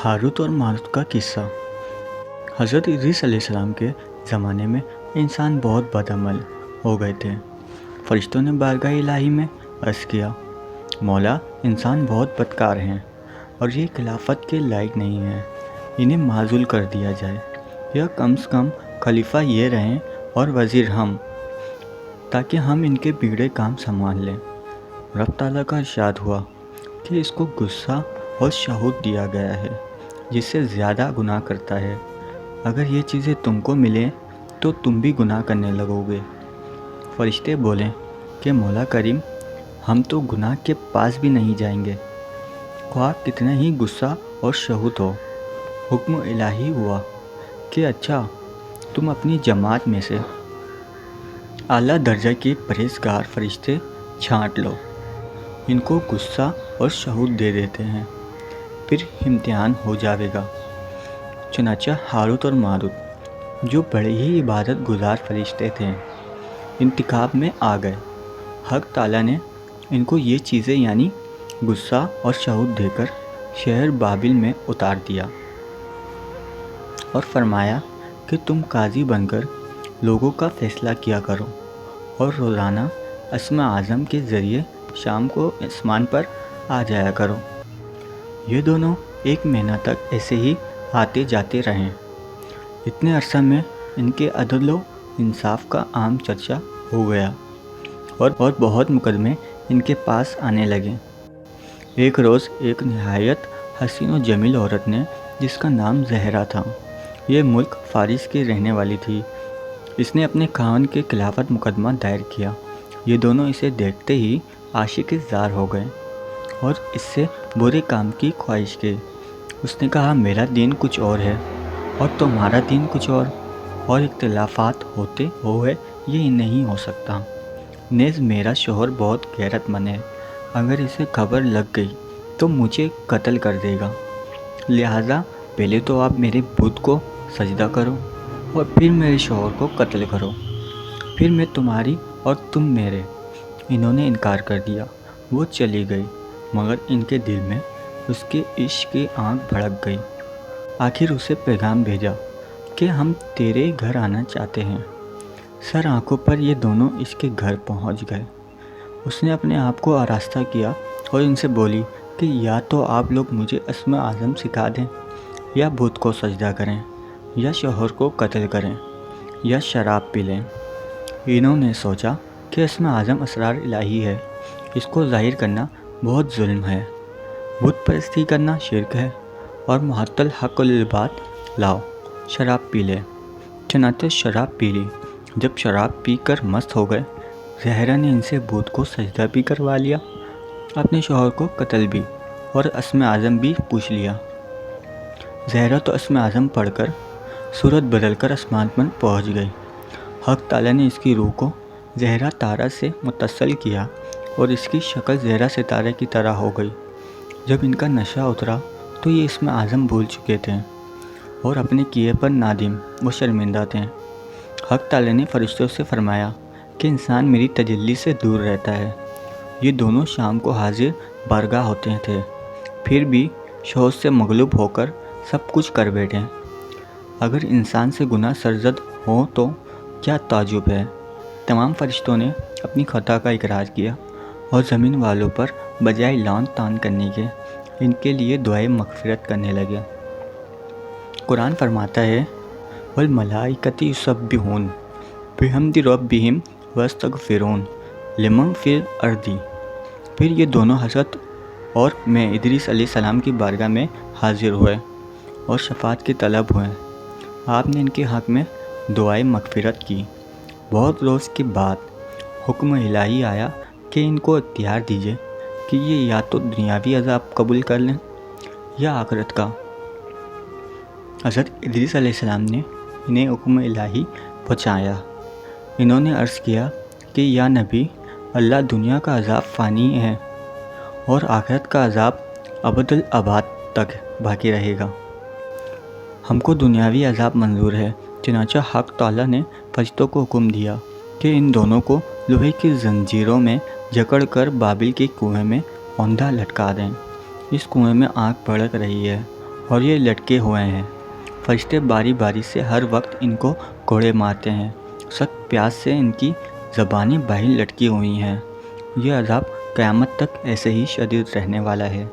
Harut اور ماروت کا قصہ۔ حضرت ادریس علیہ السلام کے زمانے میں انسان بہت بدعمل ہو گئے تھے۔ فرشتوں نے بارگاہ الہی میں عرض کیا، مولا، انسان بہت بدکار ہیں اور یہ خلافت کے لائق نہیں ہیں، انہیں معزول کر دیا جائے، یا کم سے کم خلیفہ یہ رہیں اور وزیر ہم، تاکہ ہم ان کے بگڑے کام سنبھال لیں۔ رب تعالیٰ کا ارشاد ہوا کہ اس کو غصہ اور شہوت دیا گیا ہے، جس سے زیادہ گناہ کرتا ہے۔ اگر یہ چیزیں تم کو ملیں تو تم بھی گناہ کرنے لگو گے۔ فرشتے بولیں کہ مولا کریم، ہم تو گناہ کے پاس بھی نہیں جائیں گے، خواہ کتنا ہی غصہ اور شہوت ہو۔ حکم الہی ہوا کہ اچھا، تم اپنی جماعت میں سے اعلیٰ درجہ کے پرہیزگار فرشتے چھانٹ لو، ان کو غصہ اور شہوت دے دیتے ہیں، پھر امتحان ہو جاوے گا۔ چنانچہ ہاروت اور ماروت، جو بڑے ہی عبادت گزار فرشتے تھے، انتخاب میں آ گئے۔ حق تعالیٰ نے ان کو یہ چیزیں یعنی غصہ اور شہوت دے کر شہر بابل میں اتار دیا اور فرمایا کہ تم قاضی بن کر لوگوں کا فیصلہ کیا کرو اور روزانہ اسم اعظم کے ذریعے شام کو آسمان پر آ جایا کرو۔ یہ دونوں 1 مہینہ تک ایسے ہی آتے جاتے رہیں۔ اتنے عرصہ میں ان کے عدل و انصاف کا عام چرچا ہو گیا اور بہت مقدمے ان کے پاس آنے لگے۔ ایک روز ایک نہایت حسین و جمیل عورت نے، جس کا نام زہرا تھا، یہ ملک فارس کی رہنے والی تھی، اس نے اپنے خاوند کے خلاف مقدمہ دائر کیا۔ یہ دونوں اسے دیکھتے ہی عاشق زار ہو گئے اور اس سے برے کام کی خواہش کی۔ اس نے کہا، میرا دین کچھ اور ہے اور تمہارا دین کچھ اور اختلافات ہوتے ہوئے یہ نہیں ہو سکتا۔ نیز میرا شوہر بہت غیرت مند ہے، اگر اسے خبر لگ گئی تو مجھے قتل کر دے گا، لہٰذا پہلے تو آپ میرے بت کو سجدہ کرو اور پھر میرے شوہر کو قتل کرو، پھر میں تمہاری اور تم میرے۔ انہوں نے انکار کر دیا۔ وہ چلی گئی، مگر ان کے دل میں اس کے عشق کی آگ بھڑک گئی۔ آخر اسے پیغام بھیجا کہ ہم تیرے گھر آنا چاہتے ہیں۔ سر آنکھوں پر یہ دونوں اس کے گھر پہنچ گئے۔ اس نے اپنے آپ کو آراستہ کیا اور ان سے بولی کہ یا تو آپ لوگ مجھے اسم اعظم سکھا دیں، یا بت کو سجدہ کریں، یا شوہر کو قتل کریں، یا شراب پی لیں۔ انہوں نے سوچا کہ اسم اعظم اسرار الہی ہے، اس کو ظاہر کرنا بہت ظلم ہے، بت پرستی کرنا شرک ہے، اور معطل حق العباد لاؤ، شراب پی لے۔ چنانچہ شراب پی لی۔ جب شراب پی کر مست ہو گئے، زہرا نے ان سے بت کو سجدہ بھی کروا لیا، اپنے شوہر کو قتل بھی اور اسم اعظم بھی پوچھ لیا۔ زہرا تو اسم اعظم پڑھ کر صورت بدل کر آسمان پر پہنچ گئی۔ حق تعالیٰ نے اس کی روح کو زہرا تارہ سے متصل کیا اور اس کی شکل زہرا ستارے کی طرح ہو گئی۔ جب ان کا نشہ اترا تو یہ اسم اعظم بھول چکے تھے اور اپنے کیے پر نادم و شرمندہ تھے۔ حق تعالیٰ نے فرشتوں سے فرمایا کہ انسان میری تجلی سے دور رہتا ہے۔ یہ دونوں شام کو حاضر بارگاہ ہوتے تھے، پھر بھی شوہر سے مغلوب ہو کر سب کچھ کر بیٹھے۔ اگر انسان سے گناہ سرزد ہو تو کیا تعجب ہے۔ تمام فرشتوں نے اپنی خطا کا اقرار کیا اور زمین والوں پر بجائے لعن طعن کرنے کے ان کے لیے دعائے مغفرت کرنے لگے۔ قرآن فرماتا ہے، والملائکۃ یسبحون بحمد ربہم ویستغفرون لمن فی الارض۔ پھر یہ دونوں حضرت اور میں ادریس علیہ السلام کی بارگاہ میں حاضر ہوئے اور شفاعت کے طلب ہوئے۔ آپ نے ان کے حق میں دعائے مغفرت کی۔ بہت روز کے بعد حکم الہی آیا کہ ان کو اختیار دیجیے کہ یہ یا تو دنیاوی عذاب قبول کر لیں یا آخرت کا۔ حضرت ادریس علیہ السلام نے انہیں حکم الہی پہنچایا۔ انہوں نے عرض کیا کہ یا نبی اللہ، دنیا کا عذاب فانی ہے اور آخرت کا عذاب ابد الآباد تک باقی رہے گا۔ ہم کو دنیاوی عذاب منظور ہے۔ چنانچہ حق تعالیٰ نے فرشتوں کو حکم دیا کہ ان دونوں کو لوہے کی زنجیروں میں جکڑ کر بابل کے کنویں میں اوندھا لٹکا دیں۔ اس کنویں میں آگ بھڑک رہی ہے اور یہ لٹکے ہوئے ہیں۔ فرشتے باری باری سے ہر وقت ان کو کوڑے مارتے ہیں۔ سخت پیاس سے ان کی زبانیں باہر لٹکی ہوئی ہیں۔ یہ عذاب قیامت تک ایسے ہی شدید رہنے والا ہے۔